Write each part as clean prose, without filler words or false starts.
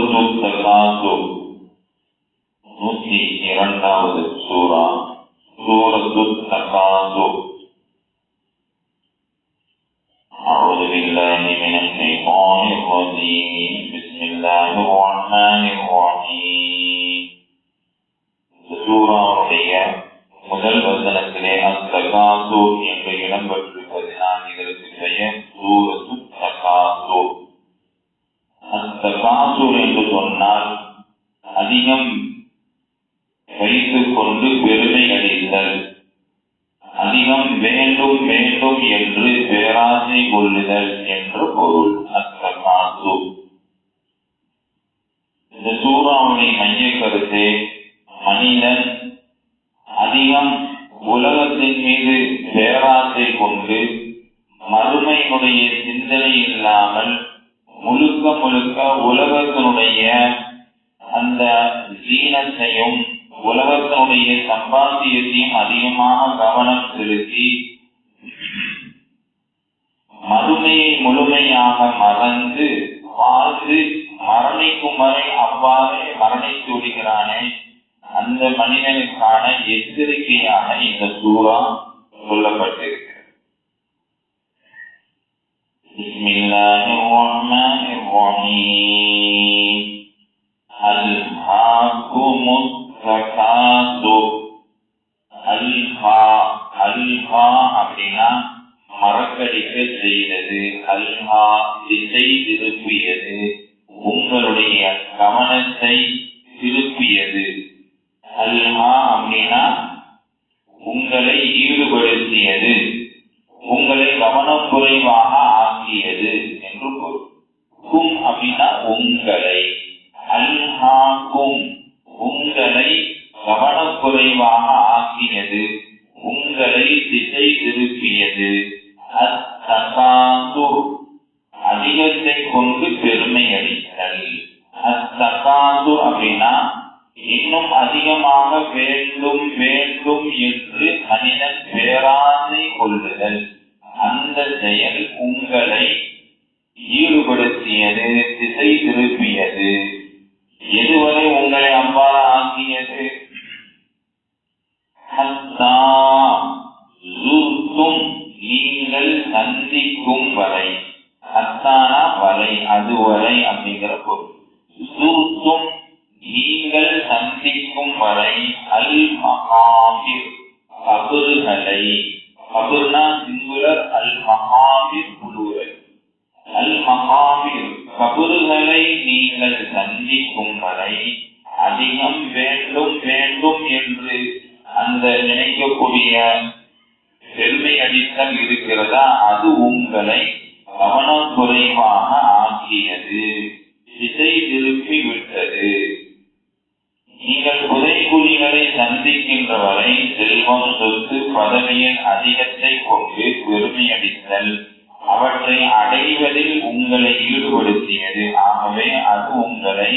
சூரத்துத் தகாசுர் 102வது சூரா சூரத்துத் தகாசுர். أعوذ بالله من الشيطان الرجيم. بسم الله الرحمن الرحيم. சூராவுடைய முதல் வசனத்திலே அத்தகாசுர் என்று இடம்பெற்றிருப்பதனால் இதற்கு பெயர் சூரத்துத் தகாசுர். அத்தகாசுர் என்று சொன்னால் அதிகம் வைத்துக் கொண்டு பெருமை அடைதல், அதிகம் வேண்டும் வேண்டும் என்று பேராசை கொள்ளுதல் என்று பொருள். அத்தகாசுர். இந்த சூறாவுடைய மைய கருத்து, மனிதன் அதிகம் உலகத்தின் மீது பேராசை கொண்டு மறுமையினுடைய சிந்தனை இல்லாமல் முழுக்க முழுக்க உலகத்தினுடைய அந்த ஜீனத்தையும் உலகத்தினுடைய சம்பாத்தியத்தையும் அதிகமாக கவனம் செலுத்தி மறுமையை முழுமையாக மறந்து வாழ்ந்து மரணிக்கும் வரை அவ்வாறே மரணித்து விடுகிறானே, அந்த மனிதனுக்கான எச்சரிக்கையாக இந்த சூரா சொல்லப்பட்டிருக்கிறது. பிஸ்மில்லாஹிர்ரஹ்மானிர்ரஹீம். அல்ஹாகுமுத் தகாசுர். அல்ஹா அப்படின்னா மறக்கடிக்க செய்தது, அல்ஹா திசை திருப்பியது, உங்களுடைய கவனத்தை திருப்பியது. அல்ஹா அப்படின்னா உங்களை ஈடுபடுத்தியது, உங்களை கவனம் குறைவாக ஆக்கியது என்று பொருள். கும் அப்படின்னா உங்களை, அல்ஹாக்கும் உங்களை கவனக்குறைவாக ஆக்கியது, உங்களை திசை திருப்பியது. அத்தகாசுர் அதிகத்தை கொண்டு பெருமை அளித்தல். அத்தகாசுர் அப்படின்னா இன்னும் அதிகமாக வேண்டும் வேண்டும் என்று மனிதன் பேராசை கொள்ளுதல். அந்த செயல் உங்களை ஈடுபடுத்தியது, திசை திருப்பியது. எதுவரை உங்களை அவ்வாறு ஆக்கியது? நீங்கள் சந்திக்கும் வரை. அத்தானா வரை, அதுவரை அப்படிங்கிற பொருள். சுருத்தும் நீங்கள் சந்திக்கும் வரை. அல் மகாபிர் கபறுகளை, கபர்னா சிங்குலர், அல் மகாபிர் புளூரல். அல் மகாபிர் கபறுகளை நீங்கள் சந்திக்கும் வரை அதிகம் வேண்டும் வேண்டும் என்று அந்த நினைக்கக்கூடிய பெருமை அடித்தல் இருக்கிறதா, அது உங்களை கவனக்குறைவாக ஆக்கியது, திசை திருப்பி விட்டது. நீங்கள் புதைக்குழிகளை சந்திக்கின்ற வரை செல்வம், சொத்து, பதவியின் அதிகத்தை கொண்டு பெருமை அடித்தல் அவற்றை அடைவதில் உங்களை ஈடுபடுத்தியது. ஆகவே அது உங்களை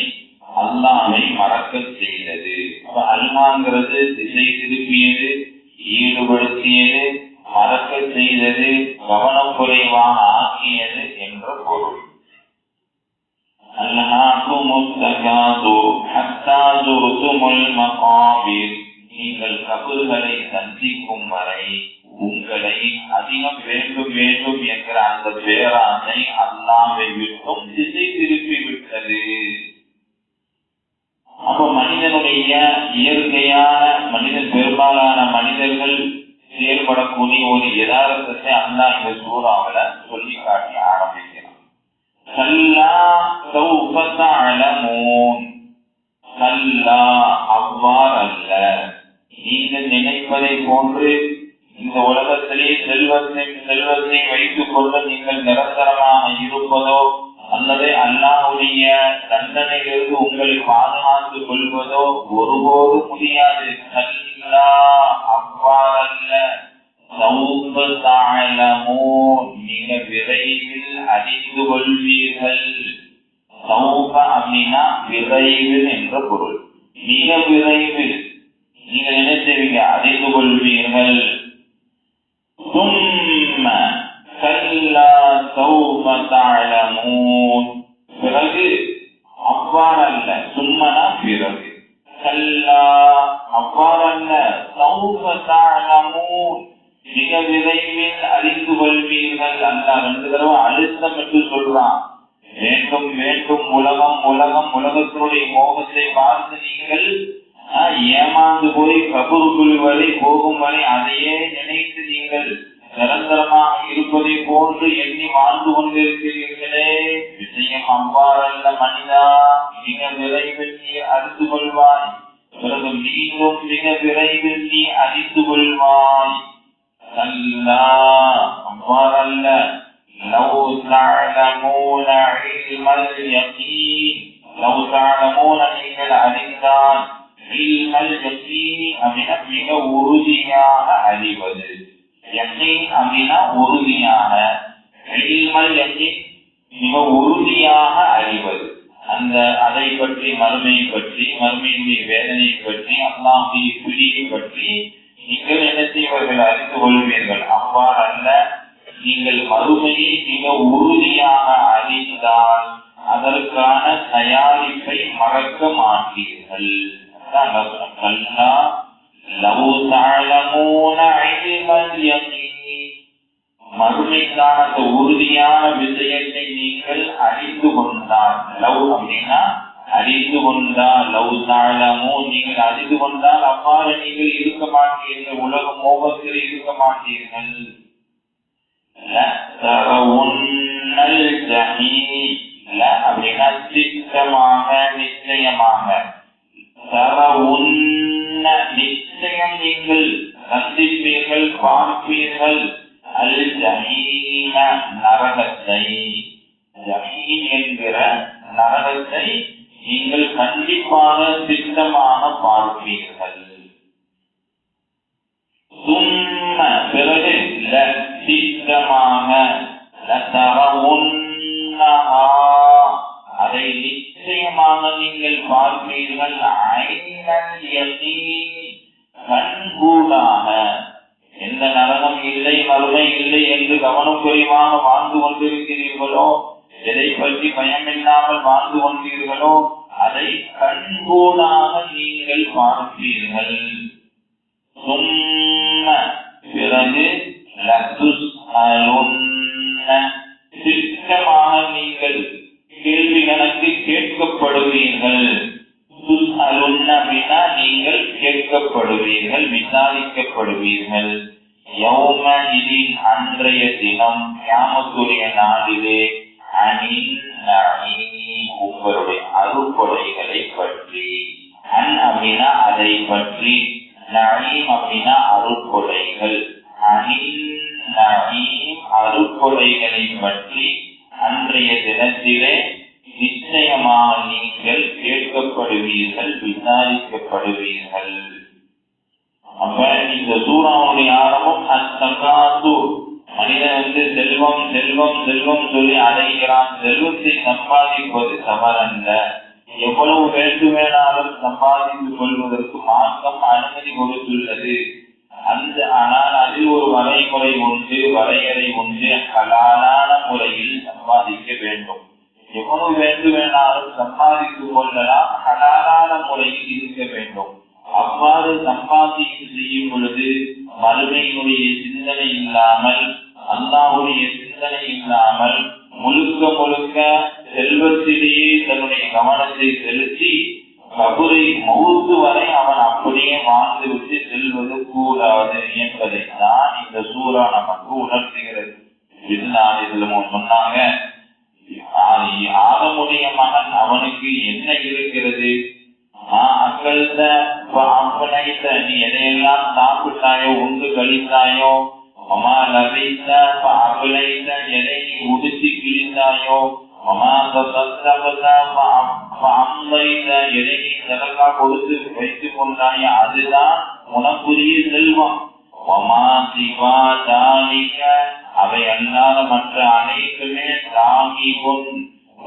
அல்லாஹ்வை மறக்க செய்தது. அல்லாஹ்ங்கிறது திசை திருப்பியது, ஈடுபடுத்தியது, மறக்க செய்தது, கவனக்குறைவாக ஆக்கியது என்ற பொருள். அல்ஹாகுமுத் தகாசுர் ஹத்தா ஸுர்துமுல் மகாபிர். நீங்கள் கபறுகளை சந்திக்கும் வரை உங்களை அதிகம் வேண்டும் வேண்டும் என்கிற அந்த பேராசை அல்லாஹ்வை விட்டும் திசை திருப்பி விட்டது. அப்ப மனிதனுடைய இயற்கையான மனிதன், பெரும்பாலான மனிதர்கள் செயல்படக்கூடிய ஒரு யதார்த்தத்தை அல்லாஹ் இந்த சூறாவுல சொல்லி காட்டி ஆரம்பிக்கிறான். கல்லா சௌஃப தஅலமூன். கல்லா அவ்வாறல்ல, நீங்கள் நினைப்பதை போன்று இந்த உலகத்திலே செல்வத்தை வைத்துக் கொள்ள நீங்கள் நிரந்தரமாக இருப்பதோ அல்லது அல்லாஹ்வுடைய தண்டனையிலிருந்து உங்களை பாதுகாத்துக் கொள்வதோ ஒருபோது முடியாது. கல்லா அவ்வாறல்ல, சௌஃப தஅலமூன் மிக விரைவில் அறிந்து கொள்வீர்கள். சௌஃப அப்படின்னா விரைவில் என்ற பொருள். மிக விரைவில் நீங்கள் என்ன செய்வீங்க? அறிந்து கொள்வீர்கள். ثم كلا سوف تعلمون. பிறகு அவ்வாறு சொல்றான். வேண்டும் வேண்டும் உலகம் உலகம் உலகத்தினுடைய மோகத்தை பார்த்து நீங்கள் ஏமாந்து போய் கபருக்குள் வரை போகும் வரை அதையே நினைத்து நீங்கள் நிரந்தரமாக இருப்பதை போன்று எண்ணி வாழ்ந்து கொண்டிருக்கிறீர்களே. விஷயம் அவ்வாறல்ல மனிதா, மிக விரைவில் நீ அறிந்து கொள்வாய். பிறகு மீண்டும் மிக விரைவில் நீ அறிந்து கொள்வாய். அல்லா அவ்வாறல்ல. லவ் தஅலமூன இல்மல் யகீன், லவ் தஅலமூன நீங்கள் அறிந்தால், இல்மல் யகீன் அப்படின்னா மிக உறுதியாக அறிவது. யகீன் அப்படின்னா உறுதியாக, இல்மல் யகீன் மிக உறுதியாக அறிவது. அந்த அதை பற்றி, மறுமையை பற்றி, மறுமையினுடைய வேதனை பற்றி, அல்லாஹ்வுடைய பிடியை பற்றி நீங்கள் என்ன செய்வீர்கள்? அறிந்து கொள்வீர்கள். அவ்வாறு அல்ல, நீங்கள் மறுமையை மிக உறுதியாக அறிந்தால் அதற்கான தயாரிப்பை மறக்க மாட்டீர்கள். மறுமைக்கான அந்த உறுதியான விஷயத்தை நீங்கள் அறிந்து கொண்டால், லவ் அப்படின்னா அறிந்து கொண்டால், லவ் தாழமோ நீங்கள் அறிந்து கொண்டால் அவ்வாறு நீங்கள் இருக்க மாட்டீர்கள், உலக மோகத்தில் இருக்க மாட்டீர்கள். அப்படின்னா திட்டமாக, நிச்சயமாக, நிச்சயம் நீங்கள் சந்திப்பீர்கள், பார்ப்பீர்கள். அல் ஜஹீம நரகத்தை, ஜஹீம் என்கிற நரகத்தை நீங்கள் கண்டிப்பாக திட்டமாக பார்ப்பீர்கள். சும்ம பிறகு திட்டமாக அதை நிச்சயமாக நீங்கள் பார்ப்பீர்கள். ஐனல் யகீன் கண்கூடாக. எந்த நரகம் இல்லை, மறுமை இல்லை என்று கவனம் குறைவாக வாழ்ந்து கொண்டிருக்கிறீர்களோ, எதை பற்றி பயமில்லாமல் வாழ்ந்து கொண்டீர்களோ அதை கண்கூடாக நீங்கள் பார்ப்பீர்கள். பிறகு திட்டமாக நீங்கள் கேள்வி கணக்கு கேட்கப்படுவீர்கள். அப்படின்னா நீங்கள் கேட்கப்படுவீர்கள், விசாரிக்கப்படுவீர்கள். யௌம இதின் அன்றைய தினம், கியாமத்துடைய நாளிலே, அனின் நஈம் உங்களுடைய அருட்கொடைகளை பற்றி. அன் அப்படின்னா அதை பற்றி, நஈம் அப்படின்னா அருட்கொடைகள். அனின் நஈம் அருட்கொடைகளை பற்றி அன்றைய தினத்திலே நிச்சயமாக நீங்கள் கேட்கப்படுவீர்கள், விசாரிக்கப்படுவீர்கள். அப்ப இந்த சூறாவுடைய ஆரம்பம் அத்தகாசு. மனிதன் செல்வம் செல்வம் செல்வம் சொல்லி அடைகிறான். செல்வத்தை சம்பாதிப்பது தவறல்ல. எவ்வளவு வேண்டுமேனாலும் சம்பாதித்துக் கொள்வதற்கு மார்க்கம் அனுமதி கொடுத்துள்ளது. ஆனால் அதில் ஒரு வரைமுறை உண்டு, வரையறை உண்டு. ஹலாலான முறையில் சம்பாதிக்க வேண்டும். எவ்வளவு வேண்டுமேனாலும் சம்பாதித்துக் கொள்ளலாம், ஹலாலான முறையில் இருக்க வேண்டும். அவ்வாறு சம்பாதித்து செய்யும் பொழுது மறுமையினுடைய சிந்தனை இல்லாமல், அல்லாஹ்வுடைய சிந்தனை இல்லாமல், முழுக்க முழுக்க செல்வத்திலேயே தன்னுடைய கவனத்தை செலுத்தி கபரை மௌத்து வரை அவன் அப்படியே வாழ்ந்து விட்டு செல்வது கூடாது என்பதை தான் இந்த சூறா நமக்கு உணர்த்துகிறது. இதுல சொன்னாங்க, ஆதமுடைய மகன் அவனுக்கு என்ன இருக்கிறது? நீ எதையெல்லாம் சாப்பிட்டாயோ, உண்டு கழித்தாயோ, எதை நீ உடுத்தி கிழித்தாயோ, எதை நீ சதகா கொடுத்து வைத்துக் கொண்டாயோ, அதுதான் உனக்குரிய செல்வம். அவை அல்லாத மற்ற அனைத்துமே தாங்கி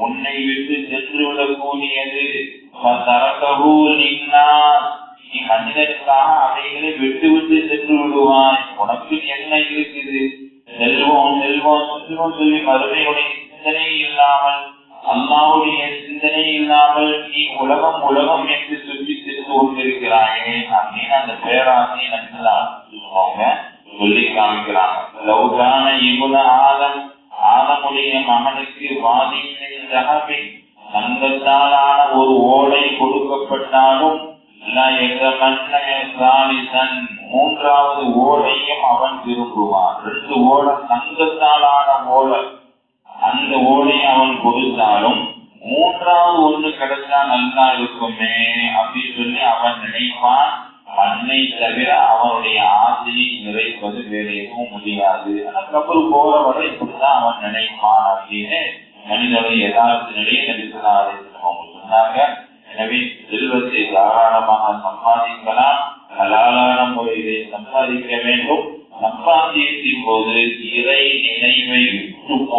உன்னை விட்டு சென்று விடக்கூடியது. நீ மனிதனுக்காக அவைகளை விட்டு விட்டு சென்று விடுவாய். உனக்கு என்ன இருக்குது? செல்வம் செல்வம் செல்வம் சொல்லி மறுமையுடைய சிந்தனை இல்லாமல், அல்லாஹ்வுடைய சிந்தனை இல்லாமல் நீ உலகம் உலகம் என்று சொல்லி சென்று கொண்டிருக்கிறாயே அப்படின்னு அந்த பேராசையை நன்றாக சொல்லி காமிக்கிறாங்க. லவ்கான இபுன ஆதம், ஆதமுடைய மகனுக்கு தங்கத்தாலான ஒரு ஓடை கொடுக்கப்பட்டாலும் மூன்றாவது ஓடையும் அவன் விரும்புவான். 2 ஓடை தங்கத்தாலான ஓடை, அந்த ஓடையை அவன் கொடுத்தாலும் மூன்றாவது ஒண்ணு கிடைச்சா நல்லா இருக்குமே அப்படின்னு சொல்லி அவன் நினைப்பான். மண்ணை தவிர அவனுடைய ஆசையை நிறைப்பது வேற எதுவும் முடியாது. ஆனா கபர் போற வரை இப்படிதான் அவன் நினைப்பான் அப்படின்னு மனிதனுடைய யதார்த்த நிலையை நடிக்கிறாரு அவங்க சொன்னாங்க. எனவே செல்வத்தை தாராளமாக சம்பாதிக்கலாம், ஹலாலான முறையிலே சம்பாதிக்க வேண்டும். சம்பாதிக்கும் போது இறை நினைவை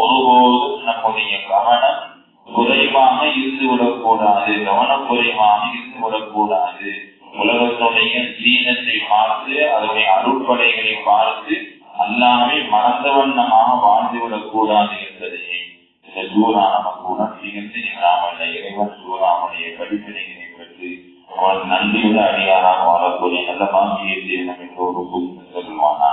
ஒருபோதும் நம்முடைய கவனம் குறைவாக இருந்து விடக்கூடாது, கவனக்குறைவாக இருந்து விடக்கூடாது. உலகத்துடைய சீனத்தை பார்த்து அதனுடைய அருட்படைகளை பார்த்து அல்லாமே மறந்த வண்ணமாக வாழ்ந்துவிடக் கூடாது என்பதையே இந்த சூரா நமக்கு உணர்த்துகின்ற இல்லாமல் இறைவன் சூறாவுடைய படிப்பினைகளை பெற்று அவன் நன்றியுள்ள அடியாராக வாழக்கூடிய நல்ல பாக்கியத்தை நம்ம எல்லோருக்கும் சொல்வானா.